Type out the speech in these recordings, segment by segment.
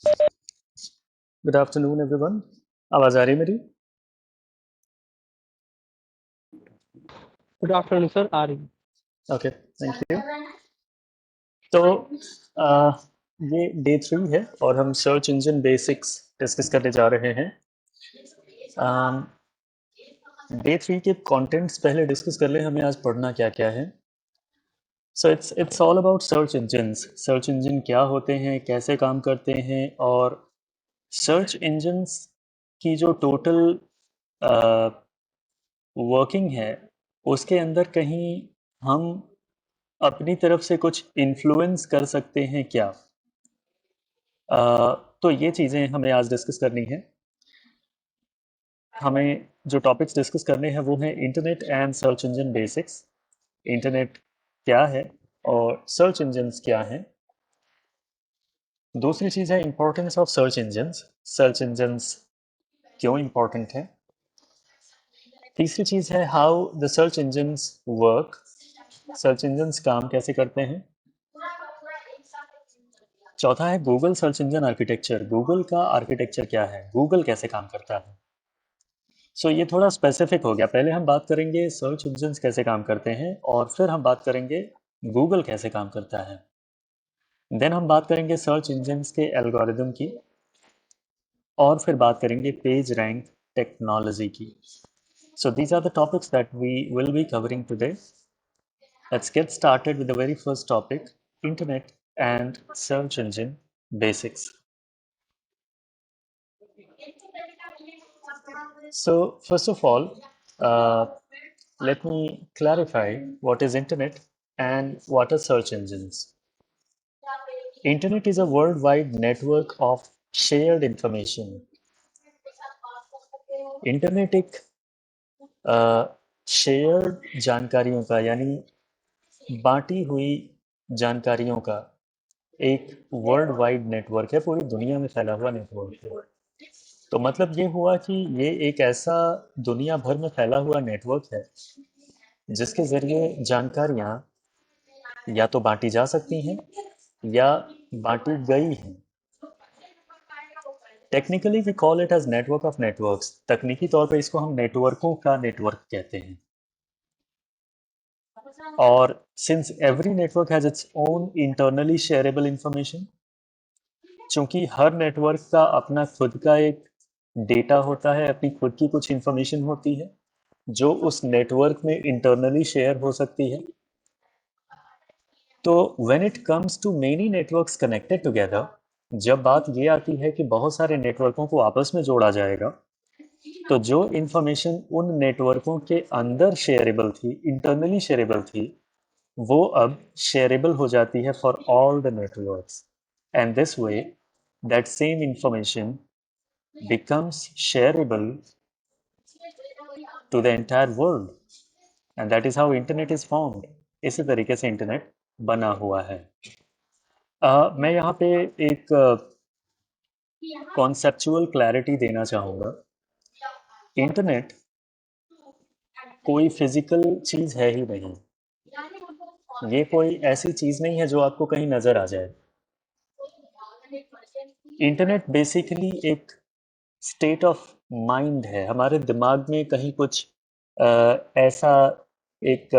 Good afternoon everyone. आवाज़ आ रही है मेरी? गुड आफ्टरनून सर, आ रही है। Okay, thank you. तो ये डे 3 है और हम सर्च इंजन बेसिक्स डिस्कस करने जा रहे हैं। डे 3 के कंटेंट्स पहले डिस्कस कर ले, हमें आज पढ़ना क्या क्या है। So it's all about search engines. Search engine क्या होते हैं, कैसे काम करते हैं, और सर्च इंजन्स की जो टोटल वर्किंग है उसके अंदर कहीं हम अपनी तरफ से कुछ इन्फ्लुएंस कर सकते हैं क्या। तो ये चीज़ें हमें आज डिस्कस करनी है। हमें जो टॉपिक्स डिस्कस करने हैं वो हैं internet and search engine basics. Internet क्या है और सर्च इंजन्स क्या हैं। दूसरी चीज़ है importance of search engines. Search engines क्यों इम्पोर्टेंट है। तीसरी चीज़ है how the search engines work. Search engines काम कैसे करते हैं। चौथा है Google search engine architecture. Google का आर्किटेक्चर क्या है, गूगल कैसे काम करता है। सो ये थोड़ा स्पेसिफिक हो गया। पहले हम बात करेंगे सर्च इंजन्स कैसे काम करते हैं और फिर हम बात करेंगे गूगल कैसे काम करता है। देन हम बात करेंगे सर्च इंजन्स के एल्गोरिदम की और फिर बात करेंगे पेज रैंक टेक्नोलॉजी की। So these are the topics that we will be covering today. Let's get started with the very first topic, internet and search engine basics. So first of all, uh, let me clarify what is internet and what are search engines. Internet is a worldwide network of shared information. Internet एक shared जानकारियों का यानी बांटी हुई जानकारियों का एक world wide network है, पूरी दुनिया में फैला हुआ नेटवर्क है। तो मतलब ये हुआ कि ये एक ऐसा दुनिया भर में फैला हुआ नेटवर्क है जिसके ज़रिए जानकारियाँ या तो बांटी जा सकती हैं या बांटी गई हैं। Technically we call it as network of networks. तकनीकी तौर पे इसको हम नेटवर्कों का नेटवर्क कहते हैं। और since every network has its own internally shareable information, चूंकि हर नेटवर्क का अपना खुद का एक डेटा होता है, अपनी खुद की कुछ इंफॉर्मेशन होती है जो उस नेटवर्क में इंटरनली शेयर हो सकती है। तो when it comes to many networks connected together, जब बात ये आती है कि बहुत सारे नेटवर्कों को आपस में जोड़ा जाएगा, तो जो इंफॉर्मेशन उन नेटवर्कों के अंदर शेयरेबल थी, इंटरनली शेयरेबल थी, वो अब शेयरेबल हो जाती है for all the networks. And this way that same information becomes shareable to the entire world, and that is how internet is formed. इसी तरीके से इंटरनेट बना हुआ है। मैं यहाँ पे एक कॉन्सेप्चुअल क्लैरिटी देना चाहूँगा। इंटरनेट कोई फिजिकल चीज़ है ही नहीं। ये कोई ऐसी चीज़ नहीं है जो आपको कहीं नज़र आ जाए। इंटरनेट बेसिकली एक स्टेट ऑफ माइंड है। हमारे दिमाग में कहीं कुछ ऐसा एक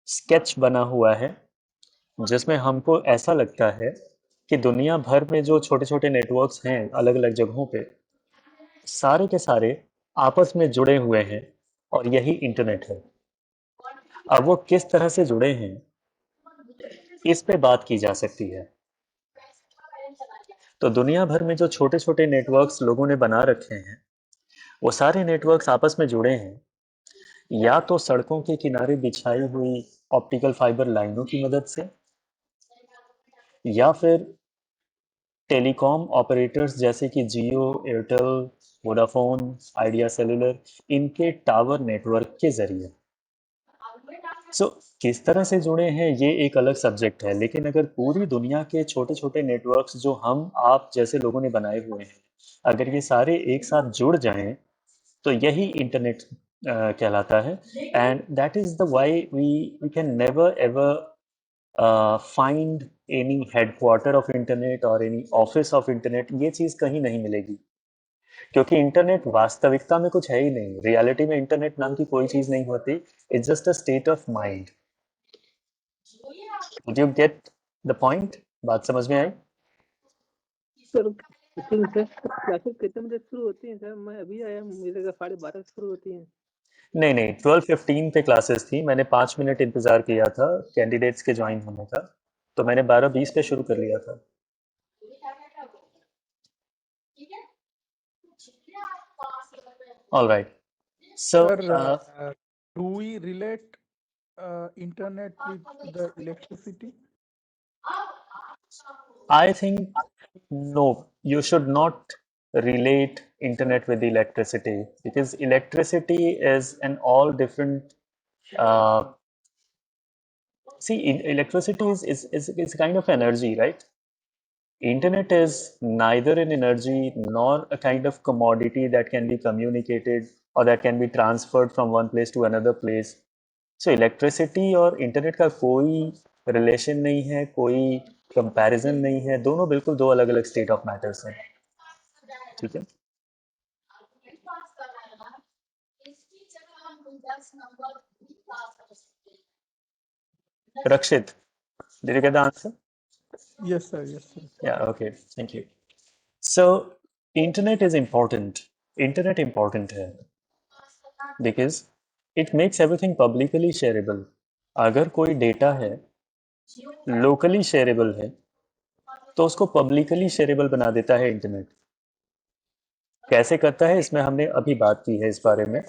स्केच बना हुआ है जिसमें हमको ऐसा लगता है कि दुनिया भर में जो छोटे छोटे नेटवर्क्स हैं अलग अलग जगहों पे, सारे के सारे आपस में जुड़े हुए हैं और यही इंटरनेट है। अब वो किस तरह से जुड़े हैं इस पे बात की जा सकती है। तो दुनिया भर में जो छोटे छोटे नेटवर्क्स लोगों ने बना रखे हैं, वो सारे नेटवर्क्स आपस में जुड़े हैं या तो सड़कों के किनारे बिछाई हुई ऑप्टिकल फाइबर लाइनों की मदद से, या फिर टेलीकॉम ऑपरेटर्स जैसे कि जियो, एयरटेल, वोडाफोन, आइडिया सेलुलर, इनके टावर नेटवर्क के जरिए। सो किस तरह से जुड़े हैं ये एक अलग सब्जेक्ट है, लेकिन अगर पूरी दुनिया के छोटे छोटे नेटवर्क्स जो हम आप जैसे लोगों ने बनाए हुए हैं, अगर ये सारे एक साथ जुड़ जाएं तो यही इंटरनेट कहलाता है। And that is the why we can never ever find any headquarter of internet और एनी ऑफिस ऑफ इंटरनेट, ये चीज़ कहीं नहीं मिलेगी, क्योंकि इंटरनेट वास्तविकता में कुछ है ही नहीं। रियलिटी में इंटरनेट नाम की कोई चीज़ नहीं होती। It's just a state of mind. Did you get the point? बात समझ में आई? सर क्लासेस कितने बजे शुरू होती हैं सर? मैं अभी आया, मुझे लगा 12:30 शुरू होती हैं। नहीं नहीं, 12:15 पे क्लासेस थी। मैंने 5 मिनट इंतज़ार किया था कैंडिडेट्स के ज्वाइन होने का, तो मैंने 12:20 पे शुरू कर लिया था। All right. So Sir, do we relate internet with the electricity? I think no, you should not relate internet with electricity, because electricity is an all different. Uh, electricity is a kind of energy, right? Internet is neither an energy nor a kind of commodity that can be communicated or that can be transferred from one place to another place. So electricity और internet का कोई relation नहीं है, कोई comparison नहीं है, दोनों बिल्कुल दो अलग अलग स्टेट ऑफ मैटर्स हैं। ठीक है। Rakshit, did you get the answer? Yes, sir. Yes, sir. Yeah, okay, thank you. So internet is important. Internet important है because it makes everything publicly shareable. अगर कोई डेटा है लोकली शेयरेबल है तो उसको पब्लिकली शेयरेबल बना देता है इंटरनेट। कैसे करता है, इसमें हमने अभी बात की है इस बारे में।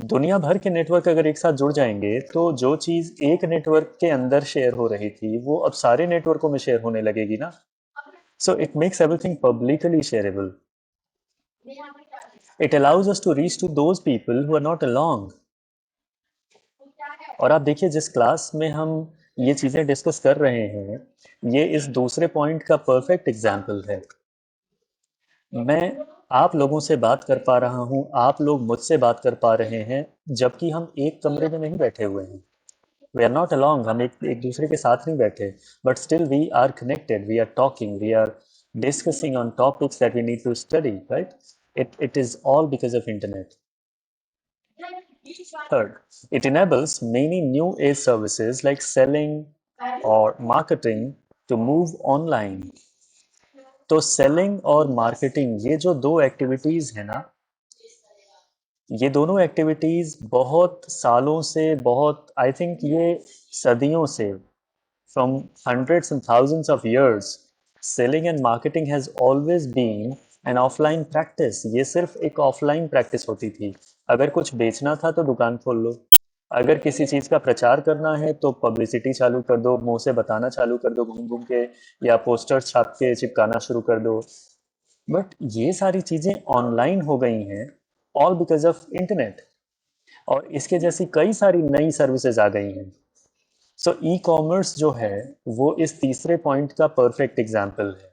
दुनिया भर के नेटवर्क अगर एक साथ जुड़ जाएंगे तो जो चीज एक नेटवर्क के अंदर शेयर हो रही थी वो अब सारे नेटवर्कों में शेयर होने लगेगी ना। So it makes everything publicly shareable. It allows us to reach to those people who are not along. और आप देखिए जिस क्लास में हम ये चीजें डिस्कस कर रहे हैं, ये इस दूसरे पॉइंट का परफेक्ट एग्जाम्पल है। मैं आप लोगों से बात कर पा रहा हूँ, आप लोग मुझसे बात कर पा रहे हैं, जबकि हम एक कमरे में नहीं बैठे हुए हैं। वी आर नॉट अलॉन्ग, हम एक दूसरे के साथ नहीं बैठे, but still we are connected, we are talking, we are discussing on topics that we need to study, right? It is all because of internet. Third, it enables many new age services like selling or marketing to move online. तो selling और marketing, ये जो दो activities है ना, ये दोनों activities बहुत सालों से, बहुत आई थिंक ये सदियों से, from hundreds and thousands of years, selling and marketing has always been an offline practice. ये सिर्फ एक ऑफलाइन प्रैक्टिस होती थी। अगर कुछ बेचना था तो दुकान खोल लो, अगर किसी चीज़ का प्रचार करना है तो पब्लिसिटी चालू कर दो, मुंह से बताना चालू कर दो घूम घूम के, या पोस्टर्स छाप के चिपकाना शुरू कर दो। बट ये सारी चीज़ें ऑनलाइन हो गई हैं ऑल बिकॉज ऑफ इंटरनेट, और इसके जैसी कई सारी नई सर्विसेज आ गई हैं। सो ई कॉमर्स जो है वो इस तीसरे पॉइंट का परफेक्ट एग्जाम्पल है।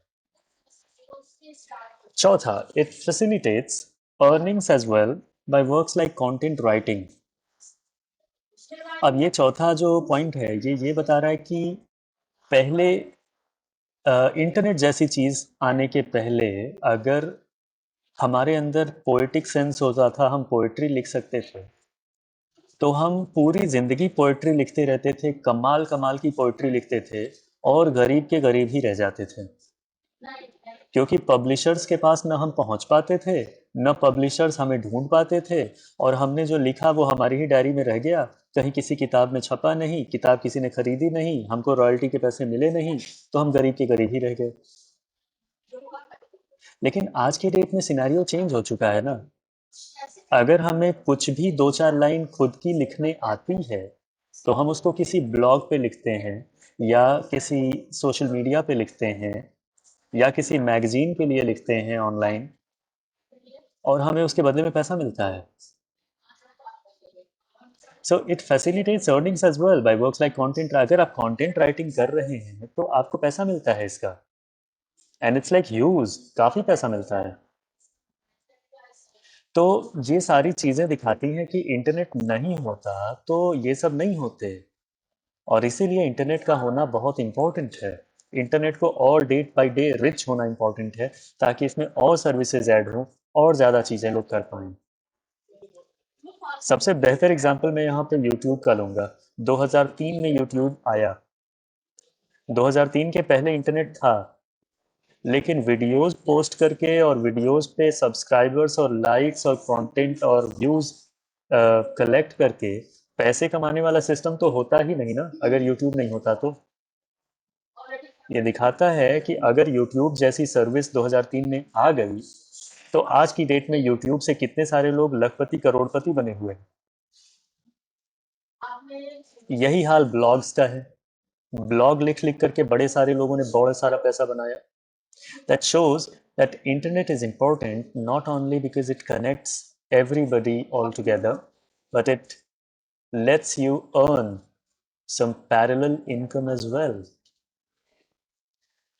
चौथा, it facilitates earnings as well by works like content writing. अब ये चौथा जो पॉइंट है ये बता रहा है कि पहले इंटरनेट जैसी चीज़ आने के पहले अगर हमारे अंदर पोएटिक सेंस होता था, हम पोएट्री लिख सकते थे, तो हम पूरी ज़िंदगी पोएट्री लिखते रहते थे, कमाल कमाल की पोएट्री लिखते थे और गरीब के गरीब ही रह जाते थे, क्योंकि पब्लिशर्स के पास न हम पहुंच पाते थे, न पब्लिशर्स हमें ढूंढ पाते थे, और हमने जो लिखा वो हमारी ही डायरी में रह गया, कहीं किसी किताब में छपा नहीं, किताब किसी ने खरीदी नहीं, हमको रॉयल्टी के पैसे मिले नहीं, तो हम गरीब के गरीब ही रह गए। लेकिन आज के डेट में सिनेरियो चेंज हो चुका है ना। अगर हमें कुछ भी दो चार लाइन खुद की लिखने आती है तो हम उसको किसी ब्लॉग पे लिखते हैं, या किसी सोशल मीडिया पे लिखते हैं, या किसी मैगजीन के लिए लिखते हैं ऑनलाइन, और हमें उसके बदले में पैसा मिलता है। So it facilitates earnings as well by works like content. अगर आप कंटेंट राइटिंग कर रहे हैं तो आपको पैसा मिलता है इसका, एंड इट्स लाइक ह्यूज, काफ़ी पैसा मिलता है। तो ये सारी चीज़ें दिखाती हैं कि इंटरनेट नहीं होता तो ये सब नहीं होते, और इसीलिए इंटरनेट का होना बहुत इम्पोर्टेंट है। इंटरनेट को और डे बाई डे रिच होना इम्पोर्टेंट है, ताकि इसमें और सर्विसेज ऐड हों और ज़्यादा चीज़ें लोग कर पाएँ। सबसे बेहतर एग्जांपल मैं यहाँ पे यूट्यूब का लूँगा। 2003 में यूट्यूब आया। 2003 के पहले इंटरनेट था, लेकिन वीडियोस पोस्ट करके और वीडियोस पे सब्सक्राइबर्स और लाइक्स और कंटेंट और व्यूज कलेक्ट करके पैसे कमाने वाला सिस्टम तो होता ही नहीं ना, अगर यूट्यूब नहीं होता तो। ये दिखाता है कि अगर यूट्यूब जैसी सर्विस 2003 में आ गई, तो आज की डेट में यूट्यूब से कितने सारे लोग लखपति करोड़पति बने हुए हैं। यही हाल ब्लॉग्स का है। ब्लॉग लिख लिख करके बड़े सारे लोगों ने बहुत सारा पैसा बनाया। That shows that internet is important not only because it connects everybody all together, but it lets you earn some parallel income as well.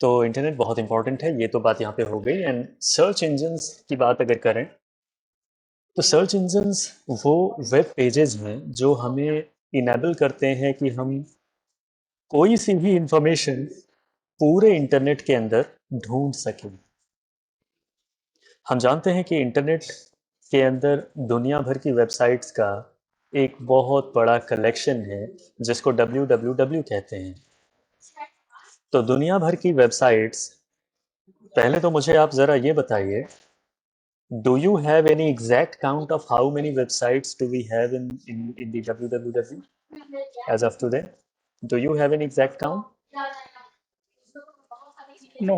तो इंटरनेट बहुत इंपॉर्टेंट है, ये तो बात यहाँ पे हो गई। एंड सर्च इंजन्स की बात अगर करें, तो सर्च इंजन्स वो वेब पेजेस हैं जो हमें इनेबल करते हैं कि हम कोई सी भी इंफॉर्मेशन पूरे इंटरनेट के अंदर ढूंढ सकें। हम जानते हैं कि इंटरनेट के अंदर दुनिया भर की वेबसाइट्स का एक बहुत बड़ा कलेक्शन है, जिसको www कहते हैं। तो दुनिया भर की वेबसाइट्स, पहले तो मुझे आप ज़रा ये बताइए, do you have any exact count of how many websites do we have in the www as of today? Do you have any exact count? No,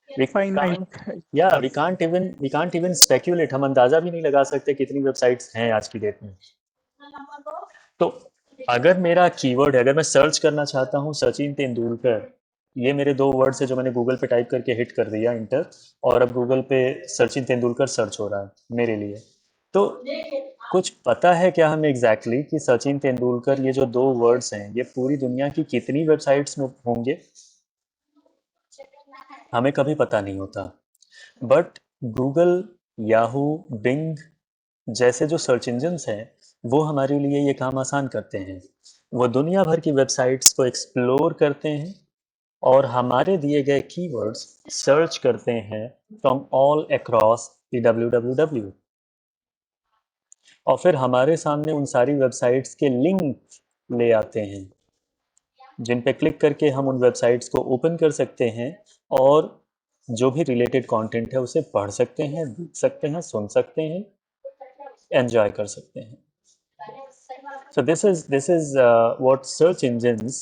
We finite. can't, we can't even speculate. हम अंदाजा भी नहीं लगा सकते कितनी websites हैं आज की डेट में। तो अगर मेरा कीवर्ड है, अगर मैं सर्च करना चाहता हूँ सचिन तेंदुलकर, ये मेरे 2 वर्ड्स है जो मैंने गूगल पे टाइप करके हिट कर दिया इंटर, और अब गूगल पे सचिन तेंदुलकर सर्च हो रहा है मेरे लिए। तो कुछ पता है क्या हमें एग्जैक्टली कि सचिन तेंदुलकर ये जो 2 वर्ड्स हैं ये पूरी दुनिया की कितनी वेबसाइट्स में होंगे? हमें कभी पता नहीं होता। बट गूगल, याहू, बिंग जैसे जो सर्च इंजन्स हैं वो हमारे लिए ये काम आसान करते हैं। वो दुनिया भर की वेबसाइट्स को एक्सप्लोर करते हैं और हमारे दिए गए कीवर्ड्स सर्च करते हैं from all across the www, और फिर हमारे सामने उन सारी वेबसाइट्स के लिंक ले आते हैं, जिन पे क्लिक करके हम उन वेबसाइट्स को ओपन कर सकते हैं और जो भी रिलेटेड कंटेंट है उसे पढ़ सकते हैं, देख सकते हैं, सुन सकते हैं, एंजॉय कर सकते हैं। So this is what search engines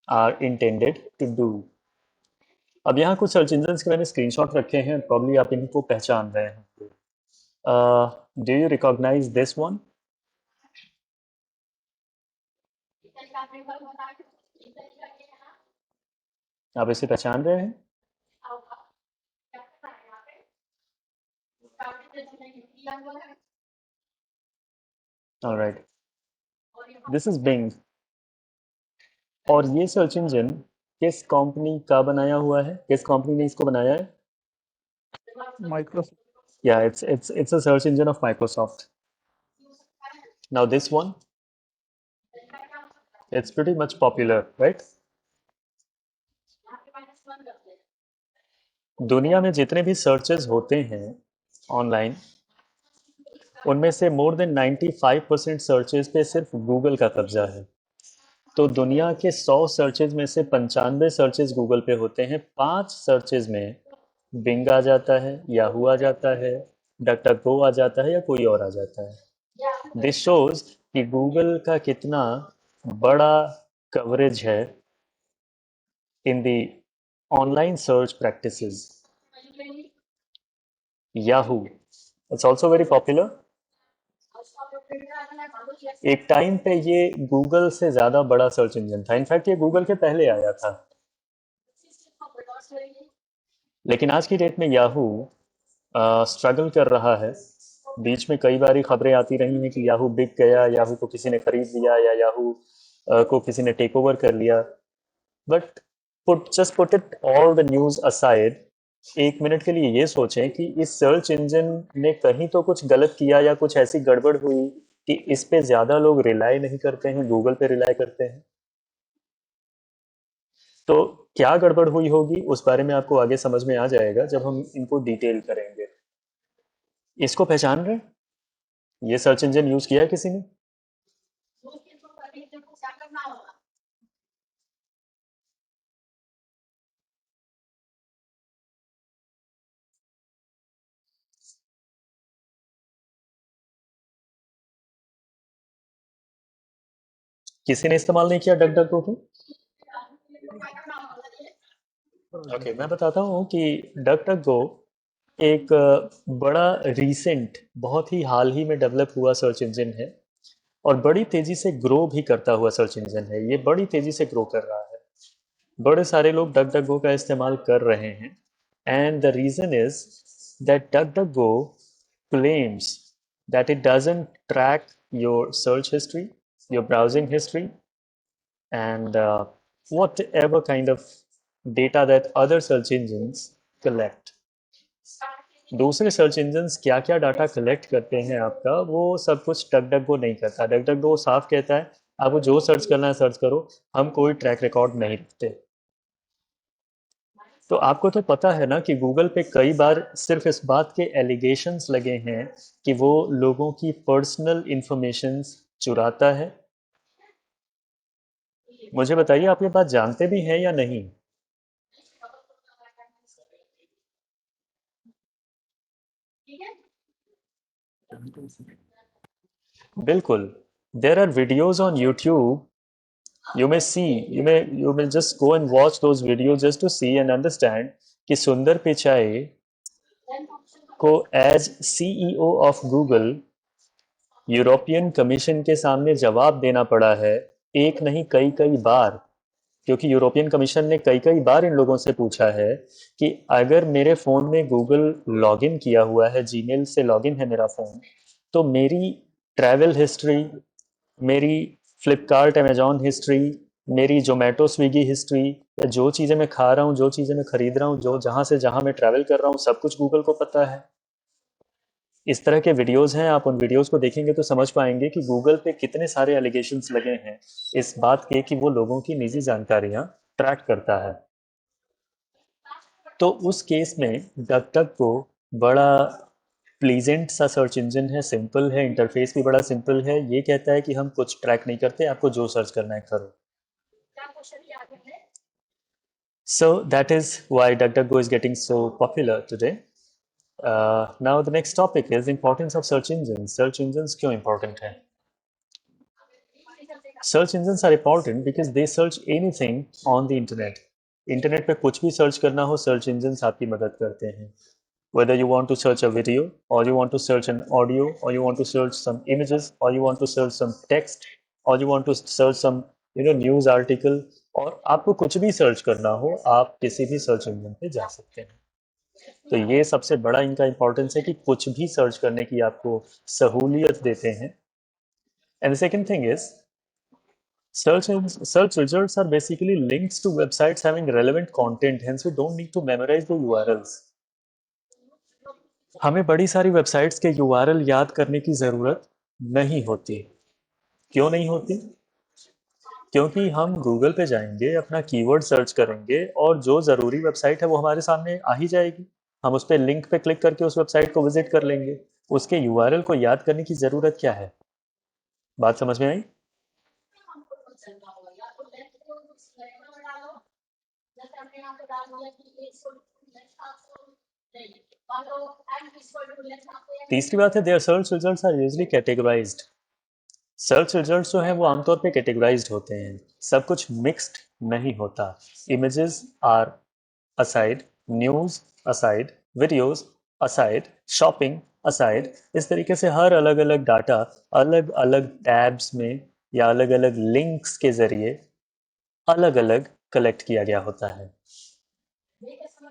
are intended to do. अब यहाँ कुछ सर्च इंजन्स के मैंने स्क्रीनशॉट रखे हैं, प्रॉब्ली आप इनको पहचान रहे होंगे। Do you recognise this one? आप इसे पहचान रहे हैं? Alright, this is Bing. और ये सर्च इंजन किस कंपनी का बनाया हुआ है? किस कंपनी ने इसको बनाया है? Microsoft. Yeah, it's a search engine of Microsoft. Now this one, it's pretty much popular, right? दुनिया में जितने भी सर्चेस होते हैं ऑनलाइन, उनमें से मोर देन 95% सर्चेस पे सिर्फ गूगल का कब्जा है। तो दुनिया के 100 सर्चेज में से 95 सर्चेज गूगल पे होते हैं, 5 सर्चेज में बिंग आ जाता है, याहू आ जाता है, डकडकगो आ जाता है, या कोई और आ जाता है। दिस शोज कि गूगल का कितना बड़ा कवरेज है in the online search practices. Yahoo, it's also very popular. एक टाइम पे ये गूगल से ज़्यादा बड़ा सर्च इंजन था, इनफैक्ट ये गूगल के पहले आया था। लेकिन आज की डेट में याहू स्ट्रगल कर रहा है। बीच में कई बारी खबरें आती रही हैं कि याहू बिक गया, याहू को किसी ने खरीद लिया, या याहू को किसी ने टेक ओवर कर लिया। But just put it all the news aside, एक मिनट के लिए ये सोचें कि इस सर्च इंजन ने कहीं तो कुछ गलत किया या कुछ ऐसी गड़बड़ हुई कि इस पे ज़्यादा लोग रिलाई नहीं करते हैं, गूगल पे रिलाई करते हैं। तो क्या गड़बड़ हुई होगी उस बारे में आपको आगे समझ में आ जाएगा जब हम इनको डिटेल करेंगे। इसको पहचान रहे हैं? ये सर्च इंजन यूज किया है किसी ने? किसी ने इस्तेमाल नहीं किया डक डक गो को? ओके, मैं बताता हूँ कि डक डक गो एक बड़ा रीसेंट, बहुत ही हाल ही में डेवलप हुआ सर्च इंजन है और बड़ी तेजी से ग्रो भी करता हुआ सर्च इंजन है। ये बड़ी तेजी से ग्रो कर रहा है, बड़े सारे लोग डक डक गो का इस्तेमाल कर रहे हैं। And the reason is that DuckDuckGo claims that it doesn't track your search history, your browsing history, and whatever kind of data that other search engines collect. दूसरे search engines क्या क्या data collect करते हैं आपका, वो सब कुछ duck duck गो नहीं करता। डक डक गो साफ कहता है आपको जो सर्च करना है सर्च करो, हम कोई ट्रैक रिकॉर्ड नहीं रखते। तो आपको तो पता है ना कि गूगल पे कई बार सिर्फ इस बात के एलिगेशंस लगे हैं कि वो लोगों की पर्सनल इंफॉर्मेशन चुराता है। मुझे बताइए, आप ये बात जानते भी हैं या नहीं? बिल्कुल। There are videos on YouTube, you may just go and watch those videos just to see and understand कि सुंदर पिचाई को as CEO of Google European Commission के सामने जवाब देना पड़ा है, एक नहीं कई कई बार। क्योंकि यूरोपियन कमीशन ने कई कई बार इन लोगों से पूछा है कि अगर मेरे फ़ोन में गूगल लॉगिन किया हुआ है, जीमेल से लॉगिन है मेरा फ़ोन, तो मेरी ट्रैवल हिस्ट्री, मेरी फ्लिपकार्ट अमेजॉन हिस्ट्री, मेरी जोमेटो स्विगी हिस्ट्री, या जो चीज़ें मैं खा रहा हूँ, जो चीज़ें मैं खरीद रहा हूँ, जो जहाँ से जहाँ मैं ट्रैवल कर रहा हूँ, सब कुछ गूगल को पता है। इस तरह के वीडियोस हैं, आप उन वीडियोस को देखेंगे तो समझ पाएंगे कि गूगल पे कितने सारे एलिगेशंस लगे हैं इस बात के कि वो लोगों की निजी जानकारियां ट्रैक करता है। तो उस केस में डक डक को बड़ा प्लीजेंट सा सर्च इंजन है, सिंपल है, इंटरफेस भी बड़ा सिंपल है। ये कहता है कि हम कुछ ट्रैक नहीं करते, आपको जो सर्च करना है करो। So that is why DuckDuckGo is getting so popular today. Now the next topic is importance of search engines. Search engines क्यों important है? Search engines are important because they search anything on the internet. Internet पे कुछ भी search करना हो, search engines आपकी मदद करते हैं। Whether you want to search a video, or you want to search an audio, or you want to search some images, or you want to search some text, or you want to search some news article, और आपको कुछ भी search करना हो, आप किसी भी search engine पे जा सकते हैं। तो ये सबसे बड़ा इनका इंपॉर्टेंस है कि कुछ भी सर्च करने की आपको सहूलियत देते हैं। And the second thing is search results are basically links to websites having relevant content, hence we don't need to memorize the URLs. हमें बड़ी सारी वेबसाइट्स के URL याद करने की ज़रूरत नहीं होती। क्यों नहीं होती? क्योंकि हम गूगल पे जाएंगे, अपना कीवर्ड सर्च करेंगे और जो ज़रूरी वेबसाइट है वो हमारे सामने आ ही जाएगी। हम उस पर लिंक पे क्लिक करके उस वेबसाइट को विजिट कर लेंगे। उसके URL को याद करने की ज़रूरत क्या है? बात समझ में आई? तीसरी बात है, there search results are usually categorised. Search results जो हैं वो आमतौर पे कैटेगराइज्ड होते हैं, सब कुछ मिक्स्ड नहीं होता। Images are aside, news aside, videos aside, shopping aside. इस तरीके से हर अलग अलग डाटा अलग अलग टैब्स में या अलग अलग लिंक्स के ज़रिए अलग अलग कलेक्ट किया गया होता है।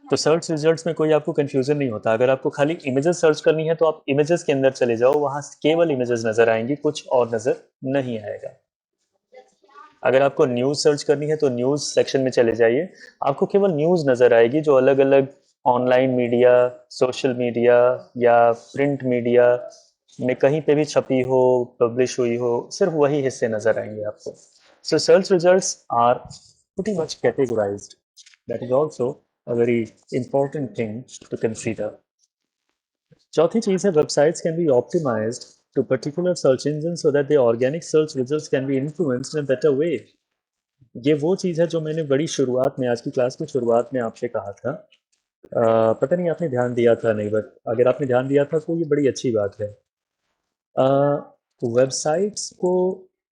तो सर्च रिजल्ट्स में कोई आपको कंफ्यूजन नहीं होता। अगर आपको खाली इमेजेस सर्च करनी है तो आप इमेजेस के अंदर चले जाओ, वहां केवल इमेजेस नजर आएंगी, कुछ और नजर नहीं आएगा। अगर आपको न्यूज़ सर्च करनी है तो न्यूज़ सेक्शन में चले जाइए, आपको केवल न्यूज़ नज़र आएगी जो अलग अलग ऑनलाइन मीडिया, सोशल मीडिया या प्रिंट मीडिया में कहीं पे भी छपी हो, पब्लिश हुई हो, सिर्फ वही हिस्से नजर आएंगे आपको. So search results are pretty much categorized. That is also a very important thing to consider. चौथी चीज है, websites can be optimized to particular search engines so that the organic search results can be influenced in a better way. ये वो चीज़ है जो मैंने बड़ी शुरुआत में, आज की क्लास की शुरुआत में आपसे कहा था. पता नहीं आपने ध्यान दिया था नहीं, बट अगर आपने ध्यान दिया था तो ये बड़ी अच्छी बात है. वेबसाइट्स को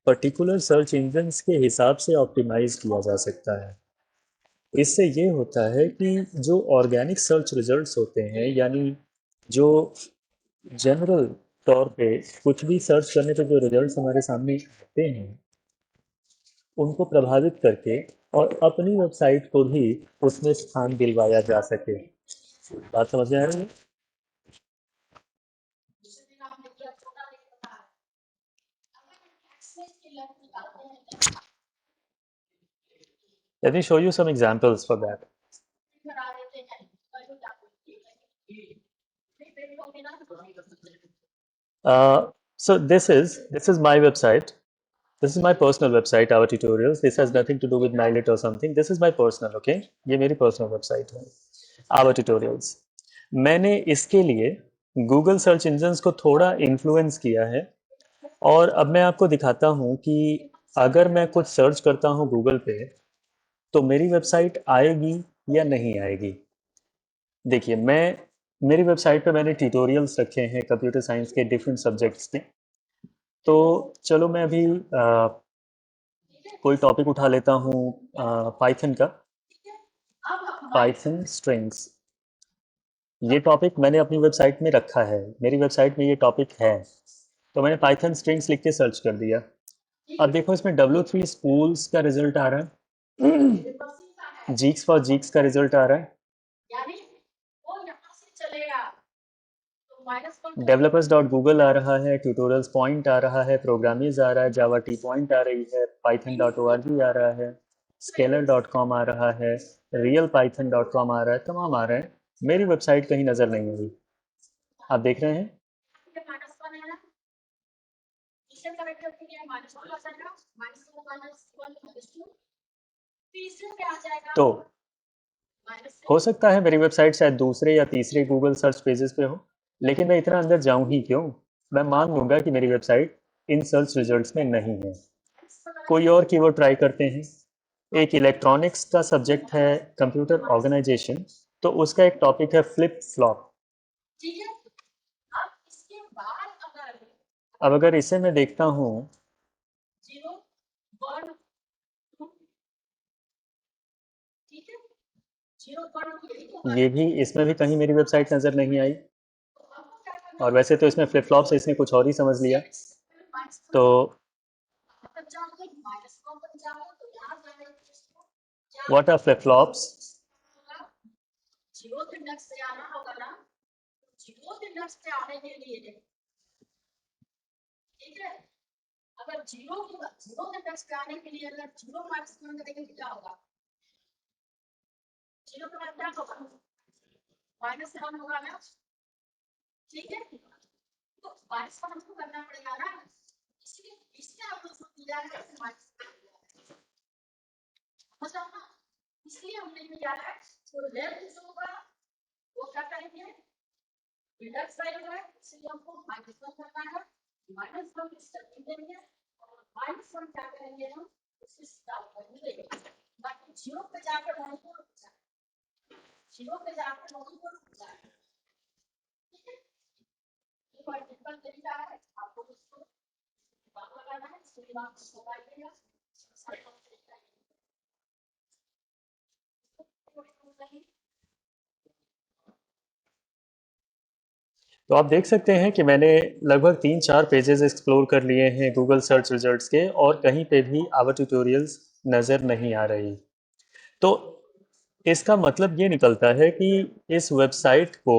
पर्टिकुलर सर्च इंजन्स के हिसाब से ऑप्टिमाइज किया जा सकता है. इससे ये होता है कि जो ऑर्गेनिक सर्च रिजल्ट्स होते हैं, यानी जो जनरल तौर पे कुछ भी सर्च करने पे जो रिजल्ट्स हमारे सामने आते हैं, उनको प्रभावित करके और अपनी वेबसाइट को भी उसमें स्थान दिलवाया जा सके. बात समझ में आ रही है? Let me show you some examples for that. So this is my website. This is my personal website, our tutorials. This has nothing to do with Magnet or something. This is my personal, okay? ये मेरी personal website है, our tutorials. मैंने इसके लिए Google search engines को थोड़ा influence किया है, और अब मैं आपको दिखाता हूँ कि अगर मैं कुछ सर्च करता हूँ गूगल पे तो मेरी वेबसाइट आएगी या नहीं आएगी. देखिए, मेरी वेबसाइट पे मैंने ट्यूटोरियल्स रखे हैं कंप्यूटर साइंस के डिफरेंट सब्जेक्ट्स के. तो चलो मैं अभी कोई टॉपिक उठा लेता हूँ पाइथन का, पाइथन स्ट्रिंग्स. ये टॉपिक मैंने अपनी वेबसाइट में रखा है, मेरी वेबसाइट में ये टॉपिक है, तो मैंने पाइथन स्ट्रिंग्स लिख के सर्च कर दिया. अब देखो इसमें W3 स्कूल्स का रिजल्ट आ रहा है, जीक्स फॉर जीक्स का रिजल्ट आ रहा है, developers.google आ रहा है, ट्यूटोरियल्स पॉइंट आ रहा है, प्रोग्रामीज आ रहा है, जावा टी पॉइंट आ रही है, python.org आ रहा है, scalar.com आ रहा है, realpython.com आ रहा है, तमाम आ रहे हैं. मेरी वेबसाइट कहीं नजर नहीं आई. आप देख रहे हैं? तो हो सकता है मेरी वेबसाइट शायद दूसरे या तीसरे गूगल सर्च पेजेस पे हो, लेकिन मैं इतना अंदर जाऊं ही क्यों. मैं मान लूंगा कि मेरी वेबसाइट इन सर्च रिजल्ट्स में नहीं है. कोई और कीवर्ड ट्राई करते हैं. एक इलेक्ट्रॉनिक्स का सब्जेक्ट है कंप्यूटर ऑर्गेनाइजेशन, तो उसका एक टॉपिक है फ्लिप फ्लॉप. अब अगर इसे मैं देखता हूँ, ये भी, इसमें भी कहीं मेरी वेबसाइट नजर नहीं आई. और वैसे तो इसमें फ्लिप फ्लॉप से इसने कुछ और ही समझ लिया. तो व्हाट आर फ्लिप फ्लॉप्स? तो आप देख सकते हैं कि मैंने लगभग 3-4 पेजेस एक्सप्लोर कर लिए हैं गूगल सर्च रिजल्ट्स के, और कहीं पे भी आवर ट्यूटोरियल्स नज़र नहीं आ रही. तो इसका मतलब ये निकलता है कि इस वेबसाइट को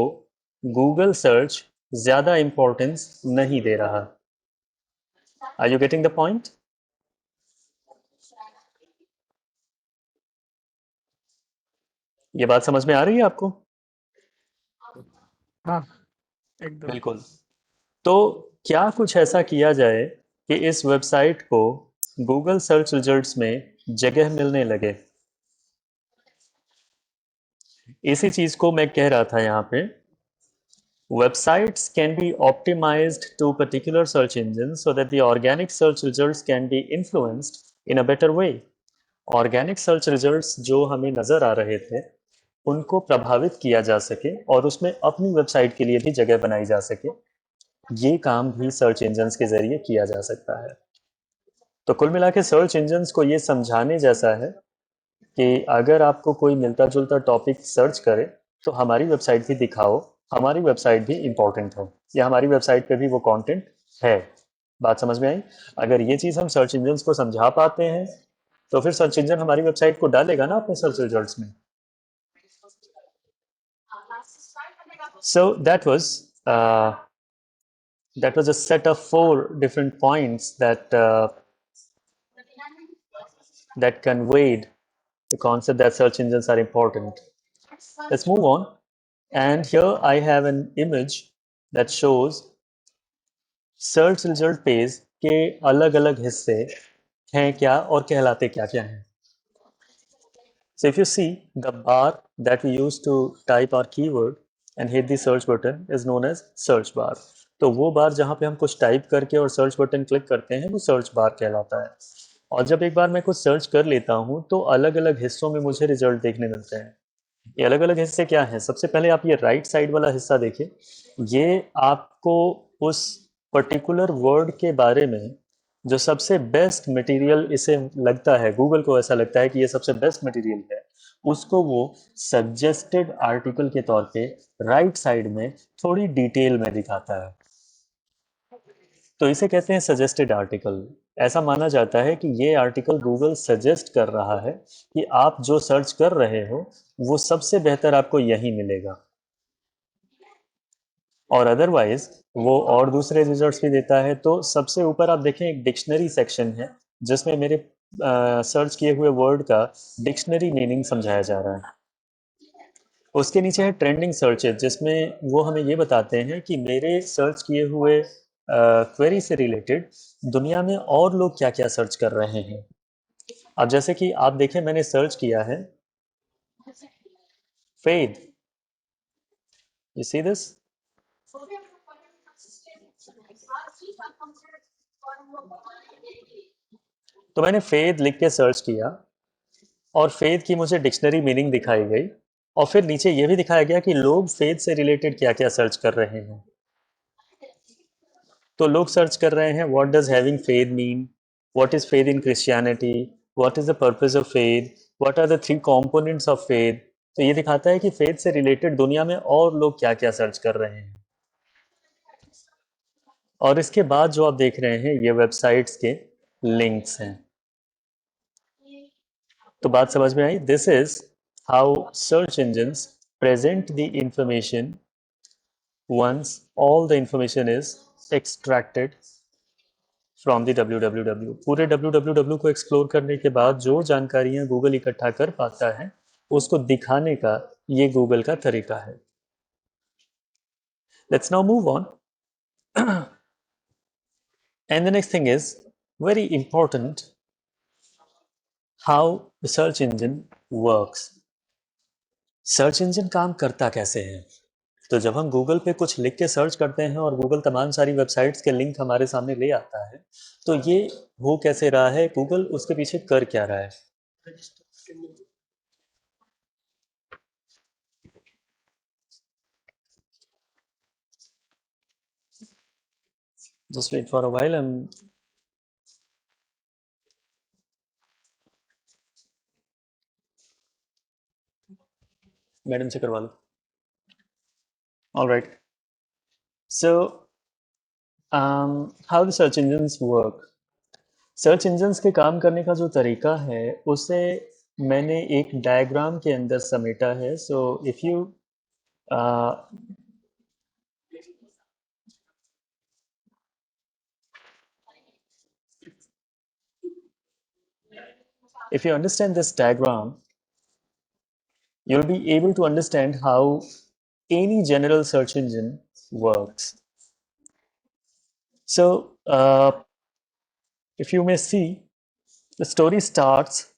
गूगल सर्च ज़्यादा इम्पोर्टेंस नहीं दे रहा. Are you getting the point? ये बात समझ में आ रही है आपको? हाँ एकदम. बिल्कुल. तो क्या कुछ ऐसा किया जाए कि इस वेबसाइट को गूगल सर्च रिजल्ट्स में जगह मिलने लगे? इसी चीज को मैं कह रहा था यहाँ पे। Websites can be optimized to particular search engines so that the organic search results can be influenced in a better way. Organic search results जो हमें नजर आ रहे थे उनको प्रभावित किया जा सके और उसमें अपनी वेबसाइट के लिए भी जगह बनाई जा सके, ये काम भी सर्च इंजन्स के जरिए किया जा सकता है। तो कुल मिला के सर्च इंजन्स को ये समझाने जैसा है कि अगर आपको कोई मिलता जुलता टॉपिक सर्च करे तो हमारी वेबसाइट भी दिखाओ, हमारी वेबसाइट भी इम्पोर्टेंट है या हमारी वेबसाइट पे भी वो कंटेंट है। बात समझ में आई? अगर ये चीज़ हम सर्च इंजन्स को समझा पाते हैं तो फिर सर्च इंजन हमारी वेबसाइट को डालेगा ना अपने सर्च रिजल्ट्स में। So that was a set of 4 different points that conveyed the concept that search engines are important. Let's move on. And here I have an image that shows search result page के अलग अलग हिस्से हैं क्या और कहलाते क्या क्या हैं. So if you see, the bar that we use to type our keyword and hit the search button is known as search bar. तो वो बार जहाँ पे हम कुछ टाइप करके और सर्च बटन क्लिक करते हैं वो सर्च बार कहलाता है. और जब एक बार मैं कुछ सर्च कर लेता हूँ तो अलग अलग हिस्सों में मुझे रिजल्ट देखने मिलते हैं. ये अलग अलग हिस्से क्या हैं? सबसे पहले आप ये राइट साइड वाला हिस्सा देखिए. ये आपको उस पर्टिकुलर वर्ड के बारे में जो सबसे बेस्ट मटेरियल इसे लगता है, गूगल को ऐसा लगता है कि ये सबसे बेस्ट मटेरियल है, उसको वो सजेस्टेड आर्टिकल के तौर पे राइट साइड में थोड़ी डिटेल में दिखाता है. तो इसे कहते हैं सजेस्टेड आर्टिकल. ऐसा माना जाता है कि ये आर्टिकल गूगल सजेस्ट कर रहा है कि आप जो सर्च कर रहे हो वो सबसे बेहतर आपको यही मिलेगा. और अदरवाइज वो और दूसरे रिजल्ट्स भी देता है. तो सबसे ऊपर आप देखें एक डिक्शनरी सेक्शन है जिसमें मेरे सर्च किए हुए वर्ड का डिक्शनरी मीनिंग समझाया जा रहा है. उसके नीचे है ट्रेंडिंग सर्चेज जिसमें वो हमें ये बताते हैं कि मेरे सर्च किए हुए क्वेरी से रिलेटेड दुनिया में और लोग क्या क्या सर्च कर रहे हैं. अब जैसे कि आप देखें मैंने सर्च किया है फेद. You see this? तो मैंने फेद लिख के सर्च किया और फेद की मुझे डिक्शनरी मीनिंग दिखाई गई और फिर नीचे ये भी दिखाया गया कि लोग फेद से रिलेटेड क्या क्या सर्च कर रहे हैं. तो लोग सर्च कर रहे हैं what does having faith mean, what is faith in Christianity, what is the purpose of faith, what are the 3 components of faith. तो ये दिखाता है कि फेथ से रिलेटेड दुनिया में और लोग क्या क्या सर्च कर रहे हैं. और इसके बाद जो आप देख रहे हैं ये वेबसाइट्स के लिंक्स हैं. तो बात समझ में आई? This is how search engines present the information once all the information is extracted from the www. पूरे www को एक्सप्लोर करने के बाद जो जानकारियां गूगल इकट्ठा कर पाता है उसको दिखाने का ये गूगल का तरीका है. Let's now move on. And the next thing is very important, how the search engine works. Search engine काम करता कैसे है? तो जब हम गूगल पे कुछ लिख के सर्च करते हैं और गूगल तमाम सारी वेबसाइट्स के लिंक हमारे सामने ले आता है तो ये हो कैसे रहा है, गूगल उसके पीछे कर क्या रहा है? Just wait for a while. Madam से करवा लो. All right. So, how the search engines work? Search engines के काम करने का जो तरीका है उसे मैंने एक डायग्राम के अंदर समेटा है. So if you understand this diagram, you'll be able to understand how any general search engine works. So if you may see, the story starts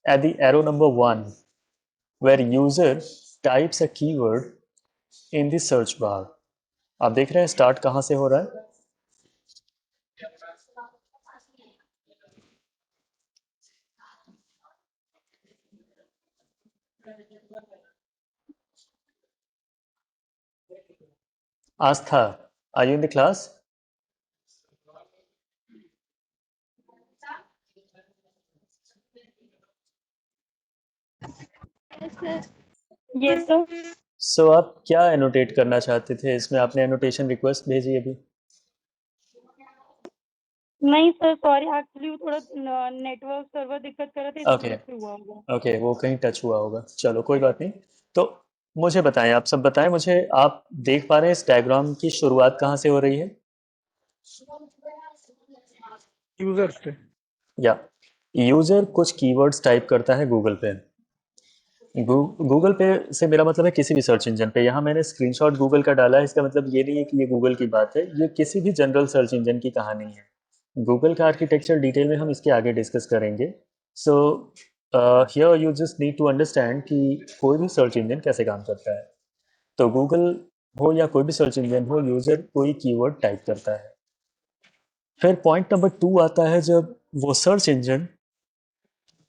at the arrow number 1, where user types a keyword in the search bar. आप देख रहे हैं start कहाँ से हो रहा है? Astha, are you in the class? Yes sir. So आप क्या एनोटेट करना चाहते थे इसमें? आपने एनोटेशन रिक्वेस्ट भेजी अभी? नहीं सर, सॉरी, एक्चुअली वो थोड़ा नेटवर्क सर्वर दिक्कत कर रहा था, इस Okay. वजह से हुआ होगा। ओके, वो कहीं टच हुआ होगा। चलो कोई बात नहीं। तो मुझे बताएं, आप सब बताएं मुझे, आप देख पा रहे हैं इस डायग्राम की शुरुआत कहाँ से हो रही है? यूजर से। या यूजर कुछ कीवर्ड्स टाइप करता है गूगल पे। गूगल पे से मेरा मतलब है किसी भी सर्च इंजन पे। यहाँ मैंने स्क्रीनशॉट गूगल का डाला है, इसका मतलब ये नहीं है कि ये गूगल की बात है, ये किसी भी जनरल सर्च इंजन की कहानी है। गूगल का आर्किटेक्चर डिटेल में हम इसके आगे डिस्कस करेंगे। So here you just need to understand कि कोई भी सर्च इंजन कैसे काम करता है। तो गूगल हो या कोई भी सर्च इंजन हो, यूजर कोई कीवर्ड टाइप करता है। फिर पॉइंट नंबर 2 आता है जब वो सर्च इंजन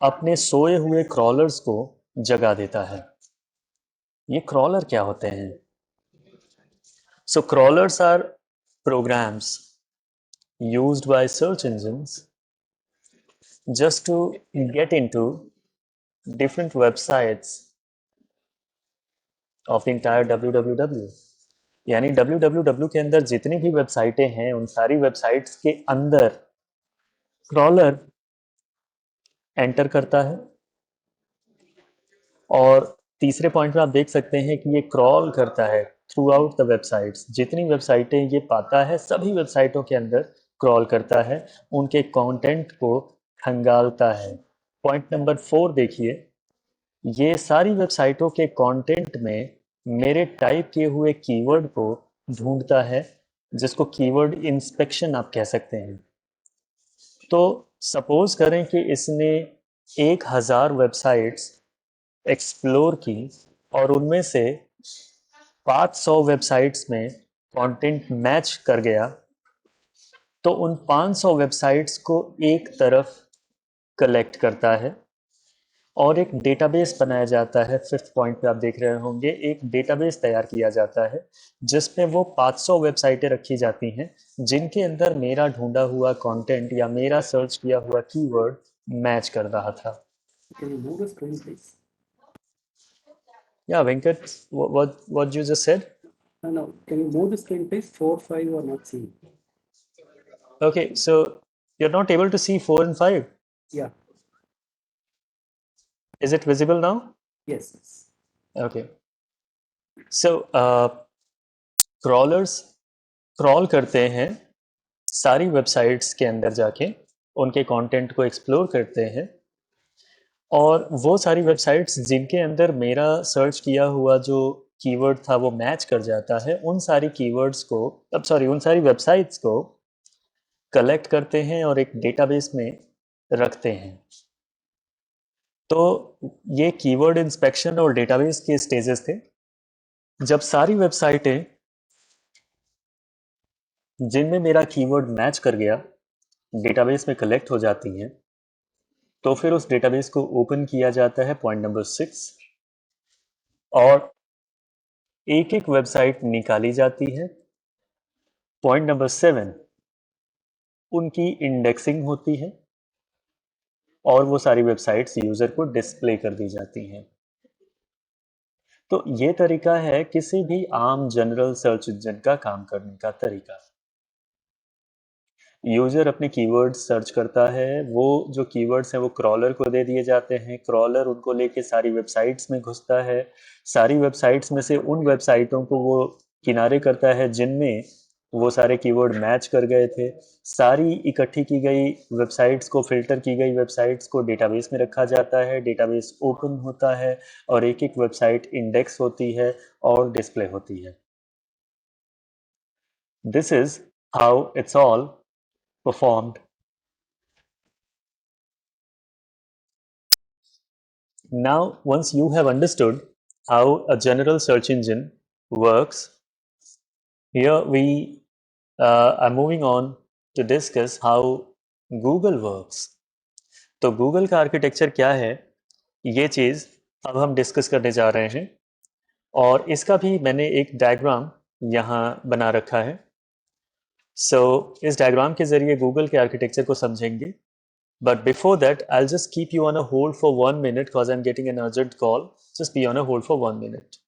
अपने सोए हुए क्रॉलर्स को जगा देता है। ये क्रॉलर क्या होते हैं? So crawlers are programs used by search engines just to get into different websites of the entire www. यानी www के अंदर जितनी भी वेबसाइटें हैं, उन सारी वेबसाइट्स के अंदर क्रॉलर एंटर करता है। और तीसरे पॉइंट में आप देख सकते हैं कि ये क्रॉल करता है थ्रू आउट द वेबसाइट्स। जितनी वेबसाइटें ये पाता है, सभी वेबसाइटों के अंदर क्रॉल करता है, उनके कंटेंट को खंगालता है। पॉइंट नंबर 4 देखिए, ये सारी वेबसाइटों के कंटेंट में मेरे टाइप किए हुए कीवर्ड को ढूंढता है, जिसको कीवर्ड इंस्पेक्शन आप कह सकते हैं। तो सपोज करें कि इसने 1000 वेबसाइट्स एक्सप्लोर की और उनमें से 500 वेबसाइट्स में कंटेंट मैच कर गया, तो उन 500 वेबसाइट्स को एक तरफ कलेक्ट करता है और एक डेटाबेस बनाया जाता है। फिफ्थ पॉइंट पे आप देख रहे होंगे, एक डेटाबेस तैयार किया जाता है जिसमें वो 500 वेबसाइटें रखी जाती हैं जिनके अंदर मेरा ढूंढा हुआ कंटेंट या मेरा सर्च किया हुआ कीवर्ड मैच कर रहा था। Can you move the screen, please? Yeah, Venkat, what you just said? No. Can you move the screen, please? 4, 5 are not seen. Okay, so you're not able to see 4 and 5. Yeah. Is it visible now? Yes. Okay. So crawlers crawl करते हैं सारी websites के अंदर जाके, उनके content को explore करते हैं, और वो सारी वेबसाइट्स जिनके अंदर मेरा सर्च किया हुआ जो कीवर्ड था वो मैच कर जाता है, उन सारी कीवर्ड्स को, उन सारी वेबसाइट्स को कलेक्ट करते हैं और एक डेटाबेस में रखते हैं। तो ये कीवर्ड इंस्पेक्शन और डेटाबेस के स्टेजेस थे। जब सारी वेबसाइटें जिनमें मेरा कीवर्ड मैच कर गया डेटाबेस में कलेक्ट हो जाती हैं, तो फिर उस डेटाबेस को ओपन किया जाता है, पॉइंट नंबर 6, और एक एक वेबसाइट निकाली जाती है। पॉइंट नंबर 7, उनकी इंडेक्सिंग होती है और वो सारी वेबसाइट्स यूजर को डिस्प्ले कर दी जाती हैं। तो ये तरीका है किसी भी आम जनरल सर्च इंजन का काम करने का तरीका। यूजर अपने कीवर्ड्स सर्च करता है, वो जो कीवर्ड्स हैं वो क्रॉलर को दे दिए जाते हैं, क्रॉलर उनको लेके सारी वेबसाइट्स में घुसता है, सारी वेबसाइट्स में से उन वेबसाइटों को वो किनारे करता है जिनमें वो सारे कीवर्ड मैच कर गए थे। सारी इकट्ठी की गई वेबसाइट्स को, फिल्टर की गई वेबसाइट्स को डेटाबेस में रखा जाता है, डेटाबेस ओपन होता है और एक एक वेबसाइट इंडेक्स होती है और डिस्प्ले होती है। This is how it's all performed. Now, once you have understood how a general search engine works, here we are moving on to discuss how Google works. तो गूगल का architecture क्या है, ये चीज़ अब हम डिस्कस करने जा रहे हैं, और इसका भी मैंने एक डायग्राम यहाँ बना रखा है. सो इस डायग्राम के ज़रिए गूगल के आर्किटेक्चर को समझेंगे. But before that, I'll just keep you on a hold for 1 minute because I'm getting an urgent call. Just be on a hold for 1 minute.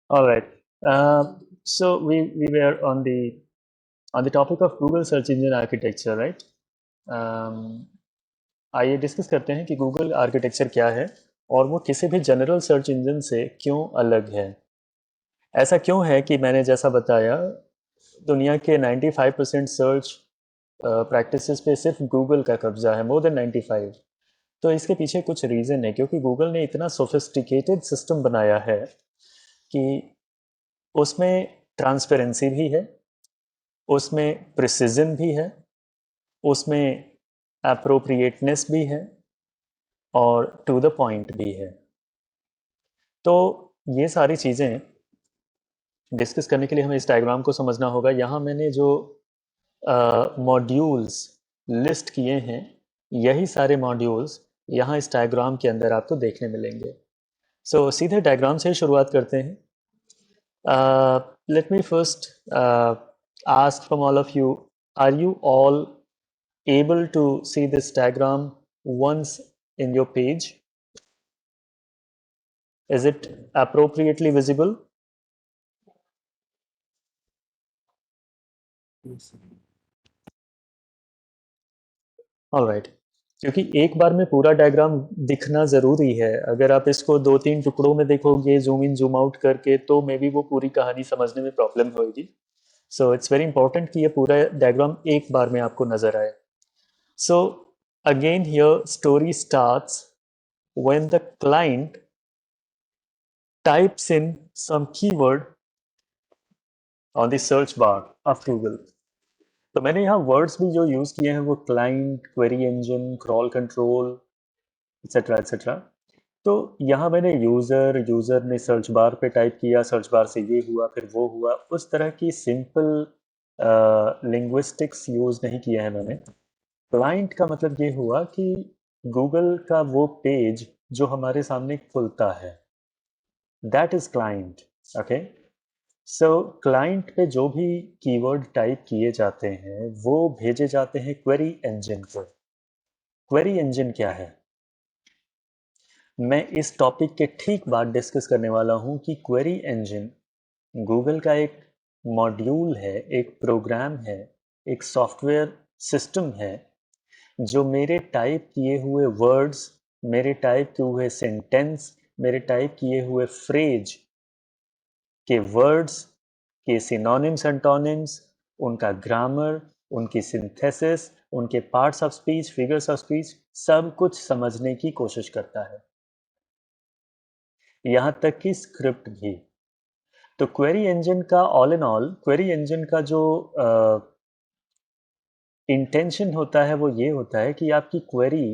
All right. So we were on the topic of Google search engine architecture, right? आइए discuss करते हैं कि Google architecture क्या है और वो किसी भी जनरल सर्च इंजन से क्यों अलग है. ऐसा क्यों है कि मैंने जैसा बताया, दुनिया के 95% सर्च प्रैक्टिसेस पे सिर्फ गूगल का कब्जा है, मोर देन 95. तो इसके पीछे कुछ रीज़न है, क्योंकि गूगल ने इतना सोफिस्टिकेटेड सिस्टम बनाया है कि उसमें ट्रांसपेरेंसी भी है, उसमें प्रिसिजन भी है, उसमें अप्रोप्रिएटनेस भी है और टू द पॉइंट भी है. तो ये सारी चीज़ें डिस्कस करने के लिए हमें इस डायग्राम को समझना होगा. यहाँ मैंने जो मॉड्यूल्स लिस्ट किए हैं, यही सारे मॉड्यूल्स यहाँ इस डायग्राम के अंदर आपको देखने मिलेंगे. सो सीधे डायग्राम से ही शुरुआत करते हैं. Let me first ask from all of you, are you all able to see this diagram once in your page? Is it appropriately visible? Yes. All right, क्योंकि एक बार में पूरा डायग्राम दिखना ज़रूरी है। अगर आप इसको 2-3 टुकड़ों में देखोगे जूम इन जूम आउट करके तो मे बी वो पूरी कहानी समझने में प्रॉब्लम होगी। सो इट्स वेरी इंपॉर्टेंट कि ये पूरा डायग्राम एक बार में आपको नज़र आए। So again here story starts when the client types in some keyword on the search bar of Google। तो मैंने यहाँ वर्ड्स भी जो यूज़ किए हैं वो client, query engine, crawl control etcetera etcetera. तो यहाँ मैंने यूज़र ने सर्च बार पे टाइप किया, सर्च बार से ये हुआ फिर वो हुआ, उस तरह की सिंपल लिंग्विस्टिक्स यूज़ नहीं किया है मैंने। क्लाइंट का मतलब ये हुआ कि गूगल का वो पेज जो हमारे सामने खुलता है, that is client. Okay, so client पे जो भी कीवर्ड टाइप किए जाते हैं वो भेजे जाते हैं क्वेरी इंजन को। क्वेरी इंजन क्या है, मैं इस टॉपिक के ठीक बाद डिस्कस करने वाला हूँ कि क्वेरी इंजन गूगल का एक मॉड्यूल है, एक प्रोग्राम है, एक सॉफ्टवेयर सिस्टम है जो मेरे टाइप किए हुए वर्ड्स, मेरे टाइप किए हुए सेंटेंस, मेरे टाइप किए हुए फ्रेज के वर्ड्स के सिनोनिम्स एंटोनिम्स, उनका ग्रामर, उनकी सिंथेसिस, उनके parts of speech, figures of speech, सब कुछ समझने की कोशिश करता है, यहाँ तक कि स्क्रिप्ट भी। तो क्वेरी इंजन का all in all, query engine का जो इंटेंशन होता है वो ये होता है कि आपकी क्वेरी